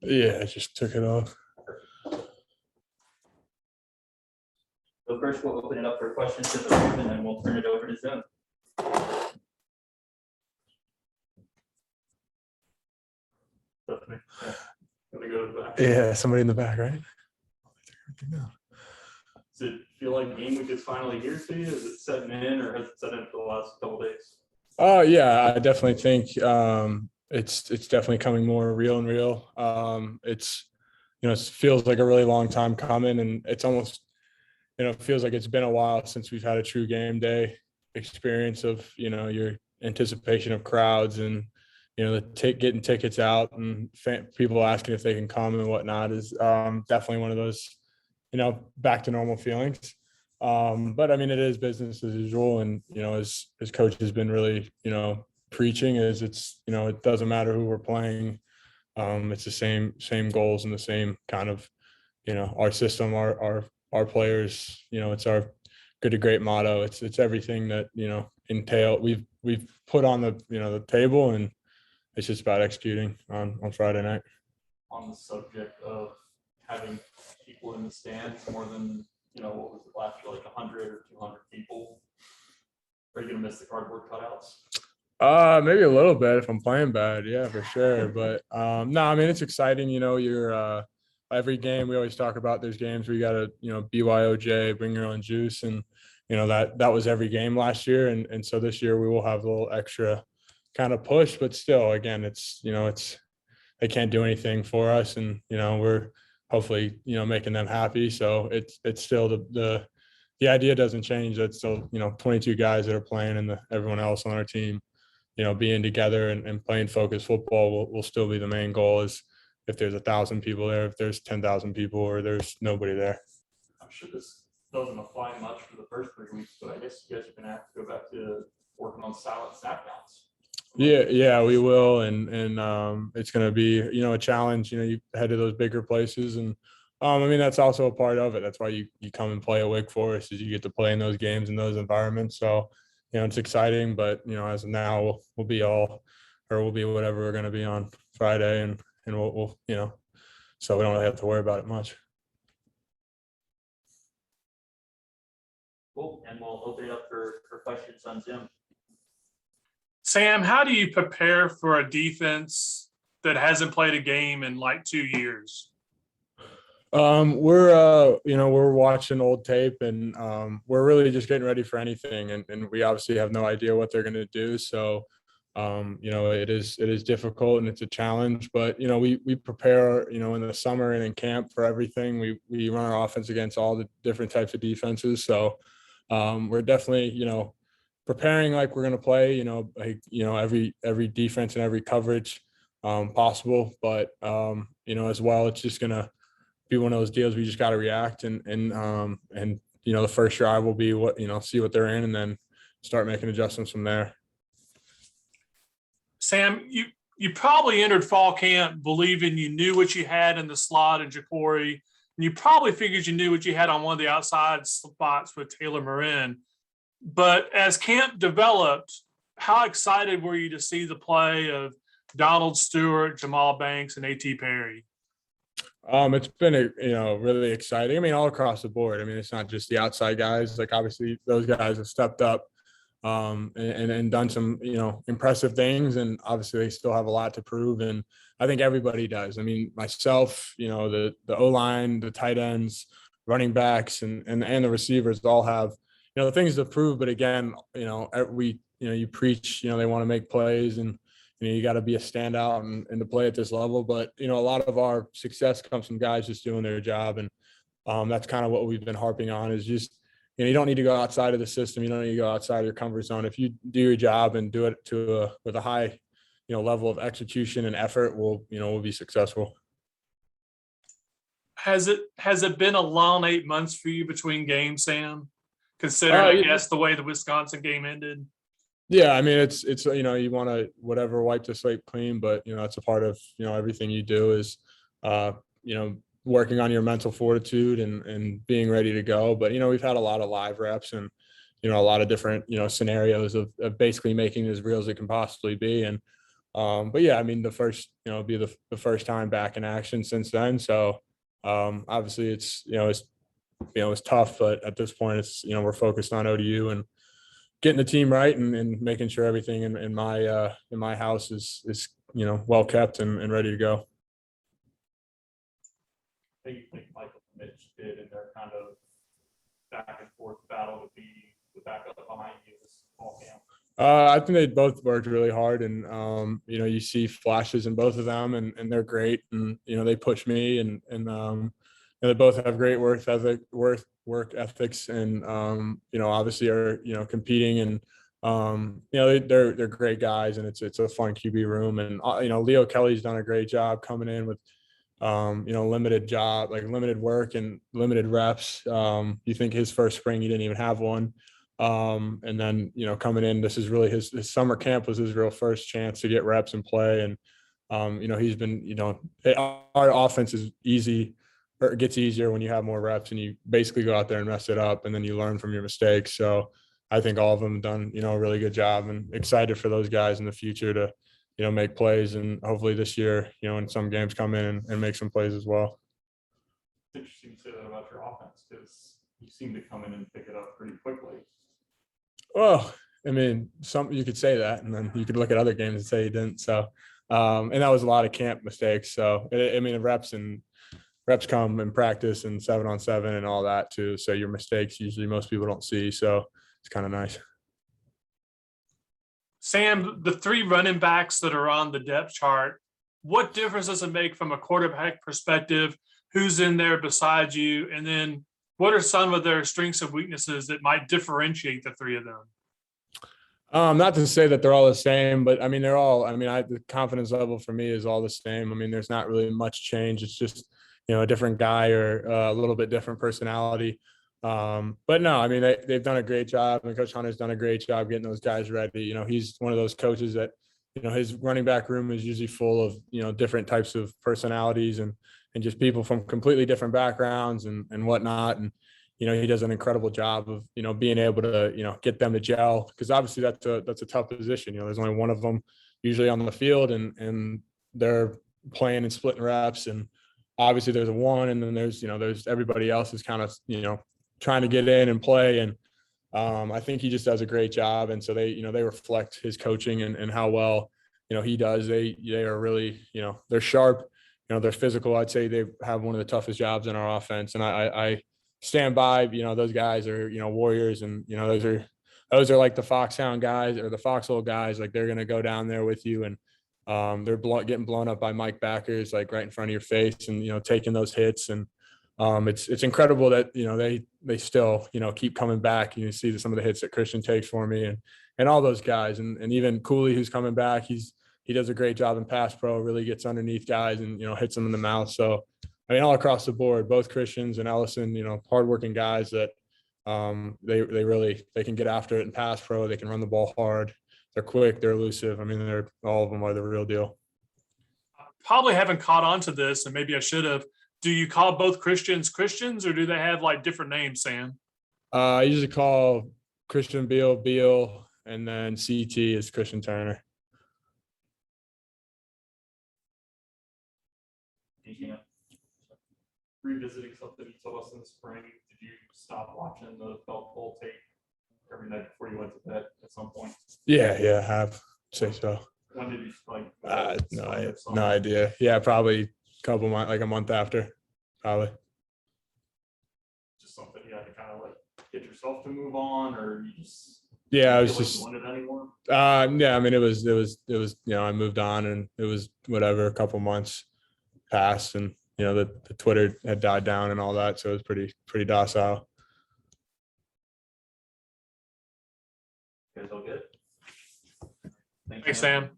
Yeah, I just took it off. So first, we'll open it up for questions in the room, and then we'll turn it over to Zoom. Yeah, somebody in the back, right? Does it feel like game week is finally here to you? Is it setting in, or has it set in for the last couple of days? Oh yeah, I definitely think it's definitely coming more real and real. It's it feels like a really long time coming, and it's almost it feels like it's been a while since we've had a true game day experience of your anticipation of crowds and getting tickets out and people asking if they can come and whatnot is definitely one of those back to normal feelings. But I mean, it is business as usual. And, as coach has been really, preaching is it doesn't matter who we're playing. It's the same goals and the same kind of, our system, our players, it's our good to great motto. It's everything that, we've put on the table, and it's just about executing on Friday night. On the subject of having people in the stands, more than what was it last year, like 100 or 200 people? Are you gonna miss the cardboard cutouts? Maybe a little bit if I'm playing bad, yeah, for sure. But no, I mean it's exciting. You're every game we always talk about. There's games where you got to BYOJ, bring your own juice, and that was every game last year, and so this year we will have a little extra kind of push. But still, again, it's they can't do anything for us, and we're hopefully making them happy. So it's still the idea doesn't change. That's still 22 guys that are playing, and everyone else on our team being together and playing focused football will still be the main goal. Is if there's 1,000 people there, if there's 10,000 people, or there's nobody there. I'm sure this doesn't apply much for the first 3 weeks, but I guess you guys are gonna have to go back to working on salad snap counts. Yeah, we will, and it's going to be a challenge. You head to those bigger places, and I mean that's also a part of it. That's why you come and play at Wake Forest, is you get to play in those games in those environments. So it's exciting, but as of now we'll be whatever we're going to be on Friday, and we'll so we don't really have to worry about it much. Cool, and we'll open it up for questions on Zoom. Sam, how do you prepare for a defense that hasn't played a game in like 2 years? We're watching old tape, and we're really just getting ready for anything, and we obviously have no idea what they're going to do. So it is difficult, and it's a challenge, but we prepare in the summer and in camp for everything. We run our offense against all the different types of defenses. So we're definitely preparing like we're going to play every defense and every coverage possible, but as well, it's just going to be one of those deals we just got to react, and the first drive will be see what they're in, and then start making adjustments from there. Sam, you probably entered fall camp believing you knew what you had in the slot and Jacory, and you probably figured you knew what you had on one of the outside spots with Taylor Morin. But as camp developed, how excited were you to see the play of Donald Stewart, Jamal Banks, and A.T. Perry? It's been really exciting. I mean, all across the board. I mean, it's not just the outside guys. Like obviously those guys have stepped up and done some impressive things, and obviously they still have a lot to prove, and I think everybody does. I mean, myself, the O-line, the tight ends, running backs, and the receivers all have the things to prove. But again, you preach they want to make plays, and you got to be a standout and to play at this level. But a lot of our success comes from guys just doing their job, and that's kind of what we've been harping on, is just you don't need to go outside of the system. You don't need to go outside of your comfort zone. If you do your job and do it with a high level of execution and effort, we'll be successful. Has it been a long 8 months for you between games, Sam? Considering I guess the way the Wisconsin game ended. Yeah, I mean it's you want to wipe the slate clean, but that's a part of everything you do is working on your mental fortitude and being ready to go. But we've had a lot of live reps and a lot of different scenarios of basically making it as real as it can possibly be. And But yeah, I mean, the first, it'll be the first time back in action since then. So obviously it's, it's tough, but at this point it's, we're focused on ODU and getting the team right and making sure everything in my house is, well kept and ready to go. I think Michael and Mitch did in their kind of back and forth battle to be the backup behind you this fall camp? I think they both worked really hard, and you see flashes in both of them, and they're great, and they push me, and they both have great work ethics, and obviously are competing, and they're great guys, and it's a fun QB room, and Leo Kelly's done a great job coming in with limited work and limited reps. You think his first spring, he didn't even have one. And then, coming in, this is really his summer camp was his real first chance to get reps and play. And, he's been, our offense is easy, or it gets easier when you have more reps and you basically go out there and mess it up, and then you learn from your mistakes. So I think all of them have done, a really good job, and excited for those guys in the future to, make plays, and hopefully this year, in some games come in and make some plays as well. It's interesting to say that about your offense, because you seem to come in and pick it up pretty quickly. Well, I mean, you could say that, and then you could look at other games and say you didn't. So, and that was a lot of camp mistakes. So, reps come in practice and 7-on-7 and all that too. So your mistakes usually most people don't see. So it's kind of nice. Sam, the three running backs that are on the depth chart, what difference does it make from a quarterback perspective? Who's in there beside you? And then what are some of their strengths and weaknesses that might differentiate the three of them? Not to say that they're all the same, but I mean, the confidence level for me is all the same. I mean, there's not really much change. It's just, a different guy or a little bit different personality. But no, I mean, they've done a great job, and Coach Hunter's done a great job getting those guys ready. He's one of those coaches that, his running back room is usually full of, different types of personalities and just people from completely different backgrounds and whatnot. And, he does an incredible job of, being able to, get them to gel, because obviously that's a tough position. There's only one of them usually on the field, and they're playing and splitting reps. And obviously there's a one, and then there's everybody else is kind of, trying to get in and play. And I think he just does a great job. And so they reflect his coaching and how well, he does. They are really, they're sharp, they're physical. I'd say they have one of the toughest jobs in our offense. And I stand by, those guys are, warriors, and, those are like the Foxhound guys or the Foxhole guys. Like, they're going to go down there with you, and they're getting blown up by Mike backers, like right in front of your face, and, taking those hits. And it's incredible that, they still, keep coming back. You see some of the hits that Christian takes for me, and all those guys, and even Cooley, who's coming back, he does a great job in pass pro, really gets underneath guys and, hits them in the mouth. So, I mean, all across the board, both Christians and Ellison, hardworking guys that they can get after it in pass pro. They can run the ball hard. They're quick. They're elusive. I mean, all of them are the real deal. Probably haven't caught on to this, and maybe I should have. Do you call both Christians, or do they have like different names, Sam? I usually call Christian Beal, and then CT is Christian Turner. Yeah. Revisiting something you told us in the spring, did you stop watching the Felt Bowl tape every night before you went to bed at some point? Yeah, I have. Say so. When did you No idea. Yeah, probably a couple months, like a month after, probably. Just something you had to kind of like get yourself to move on, or you just I was feel like just you wanted anymore? I mean, it was I moved on, and it was whatever, a couple months passed, and the Twitter had died down and all that, so it was pretty docile. You guys all good? Thanks, Sam.